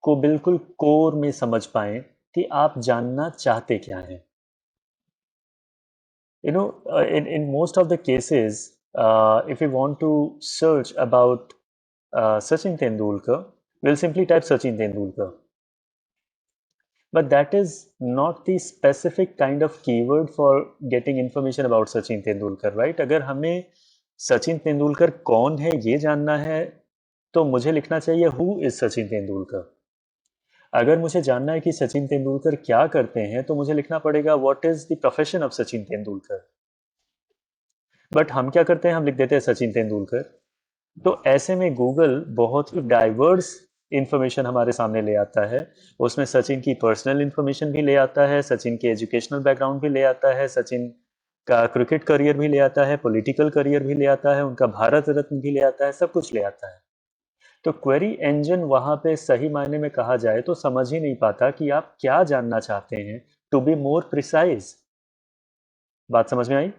को बिल्कुल कोर में समझ पाएं कि आप जानना चाहते क्या हैं। You know, in most of the cases, if we want to search about Sachin Tendulkar, we'll simply type Sachin Tendulkar. But that is not the specific kind of keyword for getting information about Sachin Tendulkar, right? अगर हमें सचिन तेंदुलकर कौन है ये जानना है तो मुझे लिखना चाहिए who is सचिन तेंदुलकर। अगर मुझे जानना है कि सचिन तेंदुलकर क्या करते हैं तो मुझे लिखना पड़ेगा what is the profession of Sachin Tendulkar. But हम क्या करते हैं, हम लिख देते हैं सचिन तेंदुलकर। तो ऐसे में गूगल बहुत ही डाइवर्स इंफॉर्मेशन हमारे सामने ले आता है। उसमें सचिन की पर्सनल इंफॉर्मेशन भी ले आता है, सचिन के एजुकेशनल बैकग्राउंड भी ले आता है, सचिन का क्रिकेट करियर भी ले आता है, पॉलिटिकल करियर भी ले आता है, उनका भारत रत्न भी ले आता है, सब कुछ ले आता है। तो क्वेरी इंजन वहां पे सही मायने में कहा जाए तो समझ ही नहीं पाता कि आप क्या जानना चाहते हैं, टू बी मोर प्रिसाइज। बात समझ में आई?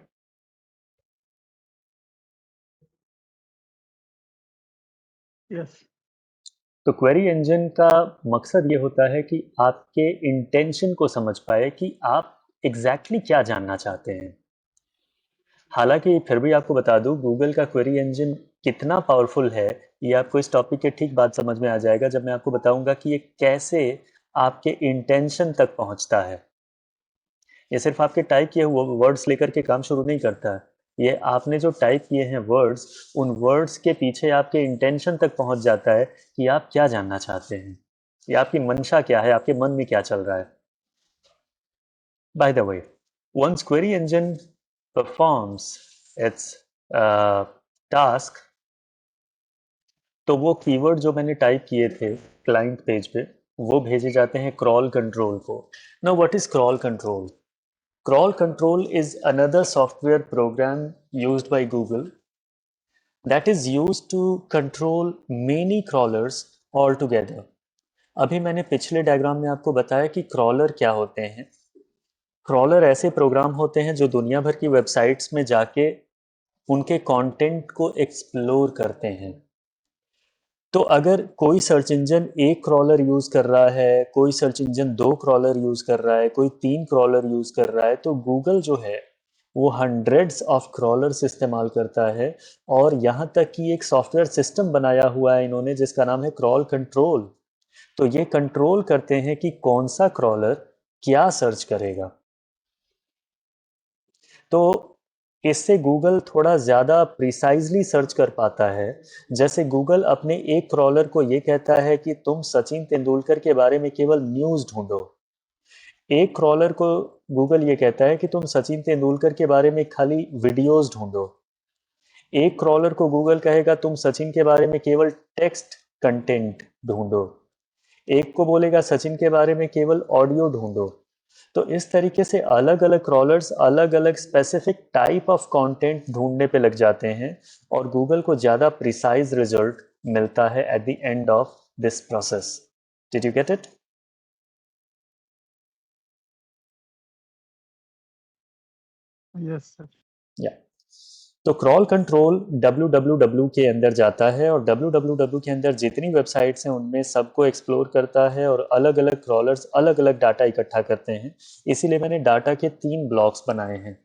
यस। तो क्वेरी इंजन का मकसद ये होता है कि आपके इंटेंशन को समझ पाए कि आप एग्जैक्टली क्या जानना चाहते हैं। हालांकि फिर भी आपको बता दूं, गूगल का क्वेरी इंजन कितना पावरफुल है ये आपको इस टॉपिक के ठीक बाद समझ में आ जाएगा जब मैं आपको बताऊंगा कि ये कैसे आपके इंटेंशन तक पहुंचता है। ये सिर्फ आपके टाइप किए हुए वर्ड्स लेकर के काम शुरू नहीं करता है, ये आपने जो टाइप किए हैं वर्ड्स, उन वर्ड्स के पीछे आपके इंटेंशन तक पहुंच जाता है कि आप क्या जानना चाहते हैं, या आपकी मंशा क्या है, आपके मन में क्या चल रहा है। By the way, once query engine performs its task, तो वो कीवर्ड जो मैंने टाइप किए थे क्लाइंट पेज पे वो भेजे जाते हैं क्रॉल कंट्रोल को। Now what is crawl control? Crawl Control is another software program used by Google that is used to control many crawlers altogether। अभी मैंने पिछले डायग्राम में आपको बताया कि क्रॉलर क्या होते हैं। क्रॉलर ऐसे प्रोग्राम होते हैं जो दुनिया भर की वेबसाइट्स में जाके उनके कंटेंट को एक्सप्लोर करते हैं। तो अगर कोई सर्च इंजन एक क्रॉलर यूज कर रहा है, कोई सर्च इंजन 2 क्रॉलर यूज कर रहा है, कोई 3 क्रॉलर यूज कर रहा है, तो गूगल जो है वो हंड्रेड्स ऑफ क्रॉलर्स इस्तेमाल करता है। और यहाँ तक कि एक सॉफ्टवेयर सिस्टम बनाया हुआ है इन्होंने जिसका नाम है क्रॉल कंट्रोल। तो ये कंट्रोल करते हैं कि कौन सा क्रॉलर क्या सर्च करेगा। तो इससे गूगल थोड़ा ज़्यादा प्रिसाइजली सर्च कर पाता है। जैसे गूगल अपने एक क्रॉलर को ये कहता है कि तुम सचिन तेंदुलकर के बारे में केवल न्यूज़ ढूंढो, एक क्रॉलर को गूगल ये कहता है कि तुम सचिन तेंदुलकर के बारे में खाली वीडियोस ढूंढो। एक क्रॉलर को गूगल कहेगा तुम सचिन के बारे में केवल टेक्स्ट कंटेंट ढूंढो। एक को बोलेगा सचिन के बारे में केवल ऑडियो ढूंढो। तो इस तरीके से अलग अलग क्रॉलर्स अलग अलग स्पेसिफिक टाइप ऑफ कंटेंट ढूंढने पे लग जाते हैं और गूगल को ज़्यादा प्रिसाइज रिजल्ट मिलता है at the end of this process. Did you get it? Yes, sir. या तो क्रॉल कंट्रोल www के अंदर जाता है और www के अंदर जितनी वेबसाइट्स हैं उनमें सबको एक्सप्लोर करता है और अलग अलग क्रॉलर्स अलग अलग डाटा इकट्ठा करते हैं। इसीलिए मैंने डाटा के 3 ब्लॉक्स बनाए हैं।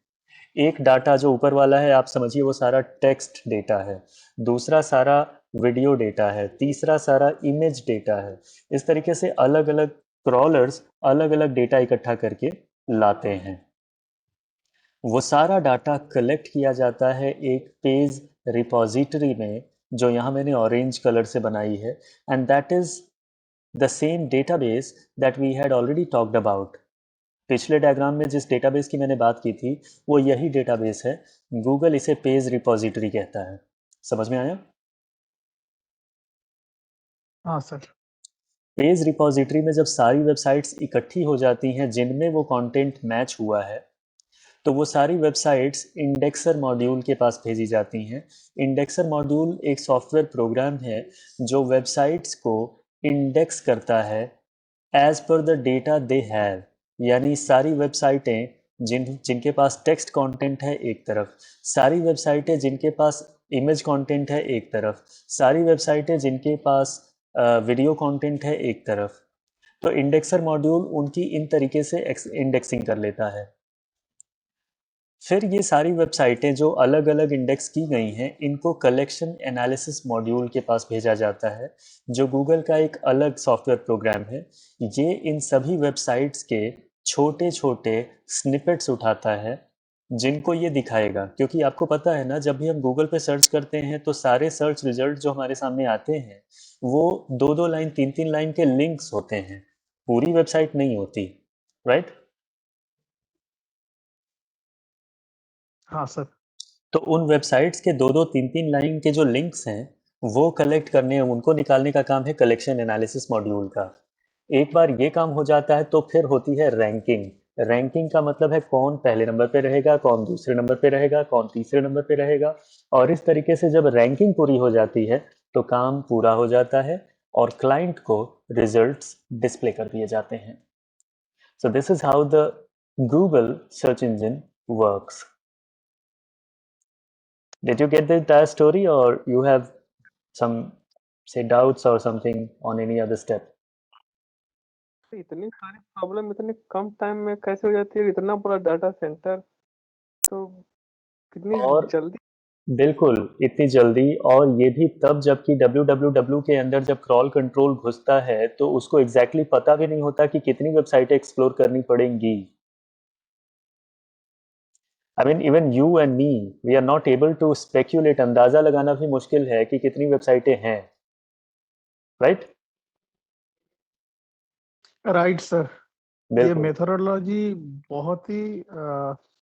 एक डाटा जो ऊपर वाला है आप समझिए वो सारा टेक्स्ट डेटा है, दूसरा सारा वीडियो डेटा है, तीसरा सारा इमेज डेटा है। इस तरीके से अलग अलग क्रॉलर्स अलग अलग डेटा इकट्ठा करके लाते हैं। वो सारा डाटा कलेक्ट किया जाता है एक पेज रिपॉजिटरी में जो यहाँ मैंने ऑरेंज कलर से बनाई है and that is the same database that we had already talked about. पिछले डायग्राम में जिस डेटाबेस की मैंने बात की थी वो यही डेटाबेस है। गूगल इसे पेज रिपॉजिटरी कहता है। समझ में आया? हाँ सर। पेज रिपॉजिटरी में जब सारी वेबसाइट्स इकट्ठी हो जाती हैं जिनमें वो कंटेंट मैच हुआ है तो वो सारी वेबसाइट्स इंडेक्सर मॉड्यूल के पास भेजी जाती हैं। इंडेक्सर मॉड्यूल एक सॉफ्टवेयर प्रोग्राम है जो वेबसाइट्स को इंडेक्स करता है as per the data they have. यानी सारी वेबसाइटें जिनके पास टेक्स्ट कंटेंट है एक तरफ, सारी वेबसाइटें जिनके पास इमेज कंटेंट है एक तरफ, सारी वेबसाइटें जिनके पास वीडियो कंटेंट है एक तरफ। तो इंडेक्सर मॉड्यूल उनकी इन तरीके से इंडेक्सिंग कर लेता है। फिर ये सारी वेबसाइटें जो अलग अलग इंडेक्स की गई हैं इनको कलेक्शन एनालिसिस मॉड्यूल के पास भेजा जाता है जो गूगल का एक अलग सॉफ्टवेयर प्रोग्राम है। ये इन सभी वेबसाइट्स के छोटे छोटे स्निपेट्स उठाता है जिनको ये दिखाएगा, क्योंकि आपको पता है ना जब भी हम गूगल पे सर्च करते हैं तो सारे सर्च रिजल्ट जो हमारे सामने आते हैं वो 2-2 लाइन 3-3 लाइन के लिंक्स होते हैं, पूरी वेबसाइट नहीं होती, राइट? हाँ सर। तो उन वेबसाइट्स के 2-2 3-3 लाइन के जो लिंक्स हैं वो कलेक्ट करने उनको निकालने का काम है कलेक्शन एनालिसिस मॉड्यूल का। एक बार ये काम हो जाता है तो फिर होती है रैंकिंग। रैंकिंग का मतलब है कौन पहले नंबर पे रहेगा, कौन दूसरे नंबर पे रहेगा, कौन तीसरे नंबर पे रहेगा। और इस तरीके से जब रैंकिंग पूरी हो जाती है तो काम पूरा हो जाता है और क्लाइंट को रिजल्ट्स डिस्प्ले कर दिए जाते हैं। So this is how the Google search engine works. Did you get the entire story or you have some, say, doubts or something on any other step? इतनी सारी प्रॉब्लम इतने कम time में कैसे हो जाती है? इतना बड़ा डाटा सेंटर तो कितनी और जल्दी? बिल्कुल इतनी जल्दी, और ये भी तब जबकि www के अंदर जब क्रॉल कंट्रोल घुसता है तो उसको एग्जैक्टली पता भी नहीं होता कि कितनी वेबसाइटें एक्सप्लोर करनी पड़ेंगी। I mean even you and me, we are not able to speculate, अंदाजा लगाना भी मुश्किल है कि कितनी वेबसाइटें हैं, राइट? Right sir. ये बिल्कुल मेथोडोलॉजी बहुत ही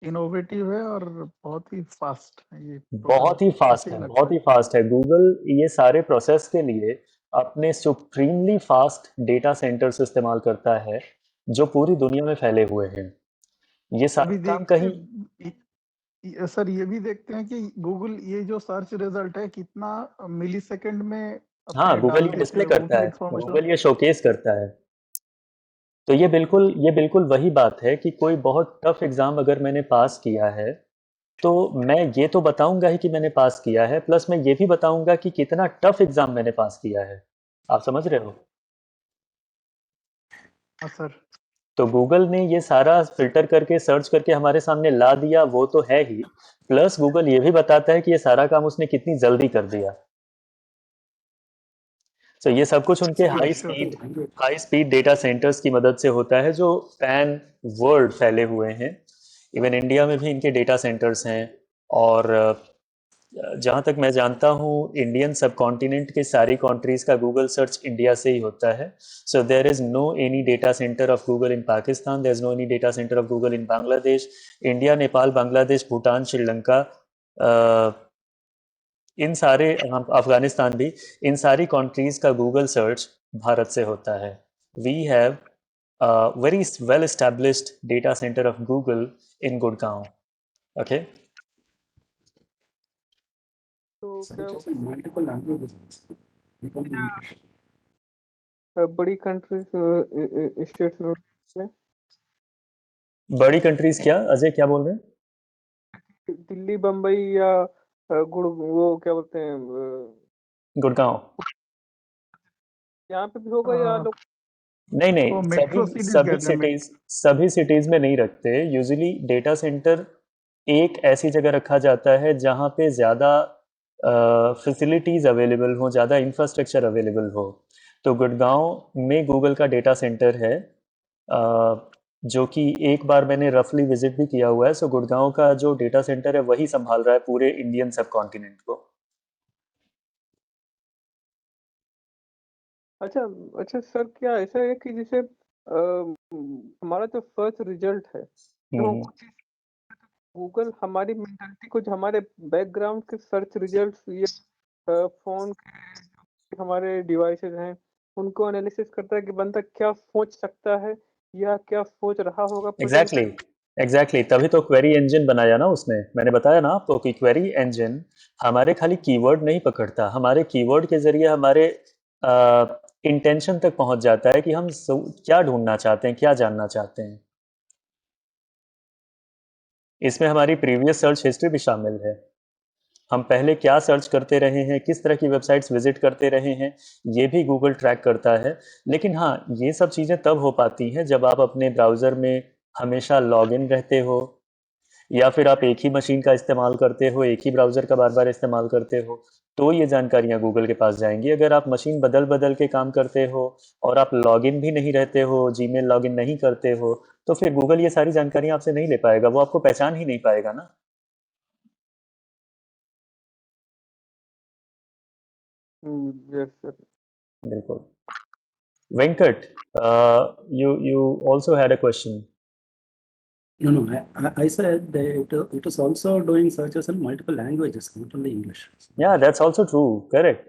इनोवेटिव है और बहुत ही फास्ट है ये बहुत ही प्रोसेस, फास्ट ऐसे है, ही लगता बहुत ही फास्ट है। गूगल ये सारे प्रोसेस के लिए अपने सुप्रीमली फास्ट डेटा सेंटर्स इस्तेमाल करता है जो पूरी दुनिया में फैले हुए हैं। ये है। सारा अभी काम देखते कहीं सर ये भी देखते हैं कि गूगल ये जो सर्च रिजल्ट है कितना मिली सेकेंड में हाँ अपने गूगल डाल ये देते डिस्प्ले हैं वो करता भी है, इंफॉर्मेशन। गूगल ये शोकेस करता है। तो ये बिल्कुल वही बात है कि कोई बहुत टफ एग्जाम अगर मैंने पास किया है तो मैं ये तो बताऊंगा ही कि मैंने पास किया है, प्लस मैं ये भी बताऊंगा कि कितना टफ एग्जाम मैंने पास किया है। आप समझ रहे हो? हाँ सर। तो गूगल ने ये सारा फिल्टर करके सर्च करके हमारे सामने ला दिया वो तो है ही, प्लस गूगल ये भी बताता है कि ये सारा काम उसने कितनी जल्दी कर दिया। तो ये सब कुछ उनके हाई स्पीड डेटा सेंटर्स की मदद से होता है जो पैन वर्ल्ड फैले हुए हैं। इवन इंडिया में भी इनके डेटा सेंटर्स हैं और जहाँ तक मैं जानता हूँ इंडियन सब कॉन्टिनेंट के सारी कंट्रीज का गूगल सर्च इंडिया से ही होता है. So there is no any data centre of Google in Pakistan, there is no any data centre of Google in Bangladesh. India, Nepal, Bangladesh, Bhutan, Sri Lanka, इन सारे, अफगानिस्तान भी, इन सारी कंट्रीज का गूगल सर्च भारत से होता है. We have very well established data center of Google in Gurgaon. Okay. तो Sir, क्या it's in multiple languages. Become English. बड़ी कंट्रीज स्टेट्स में बड़ी कंट्रीज क्या, अजय क्या बोल रहे हैं? दिल्ली, बम्बई या वो क्या बोलते हैं गुड़गांव? यहाँ पे भी होगा या लोग नहीं नहीं, वो सभी मेट्रो सिटीज सभी कहते हैं सिटीज सभी सिटीज में नहीं रखते. यूजुअली डेटा सेंटर एक ऐसी जगह रखा जाता है जहाँ पे ज़्यादा फैसिलिटीज़ अवेलेबल हो, ज़्यादा इंफ्रास्ट्रक्चर अवेलेबल हो. तो गुड़गांव में गूगल का डेटा सेंटर है, जो कि एक बार मैंने रफली विजिट भी किया हुआ है. सो गुड़गांव का जो डेटा सेंटर है वही संभाल रहा है पूरे इंडियन सब कॉन्टिनेंट को. अच्छा अच्छा सर, क्या ऐसा है कि जैसे हमारा जो सर्च रिजल्ट है तो हम्म. कुछ गूगल हमारी मेंटालिटी को, जो हमारे बैकग्राउंड के सर्च रिजल्ट्स या फोन के जो हमारे डिवाइसेस हैं उनको एनालिसिस करता है कि बंदा क्या सोच सकता है या क्या सोच रहा होगा प्रेजेंट एग्जैक्टली एग्जैक्टली, तभी तो क्वेरी इंजन बनाया ना उसने. मैंने बताया ना आपको कि क्वेरी इंजन हमारे खाली कीवर्ड नहीं पकड़ता, हमारे कीवर्ड के जरिए हमारे इंटेंशन तक पहुंच जाता है कि हम क्या ढूंढना चाहते हैं, क्या जानना चाहते हैं. इसमें हमारी प्रीवियस सर्च हिस्ट्री भी शामिल है. हम पहले क्या सर्च करते रहे हैं, किस तरह की वेबसाइट्स विजिट करते रहे हैं, ये भी गूगल ट्रैक करता है. लेकिन हाँ, ये सब चीज़ें तब हो पाती हैं जब आप अपने ब्राउज़र में हमेशा लॉगिन रहते हो, या फिर आप एक ही मशीन का इस्तेमाल करते हो, एक ही ब्राउज़र का बार बार इस्तेमाल करते हो, तो ये जानकारियाँ गूगल के पास जाएंगी. अगर आप मशीन बदल बदल के काम करते हो और आप लॉगिन भी नहीं रहते हो, जीमेल लॉगिन नहीं करते हो, तो फिर गूगल ये सारी जानकारियाँ आपसे नहीं ले पाएगा, वो आपको पहचान ही नहीं पाएगा ना. Yes sir. बिल्कुल. Venkat, you also had a question. No, I said that it is also doing searches in multiple languages, not only English. Yeah, that's also true. Correct.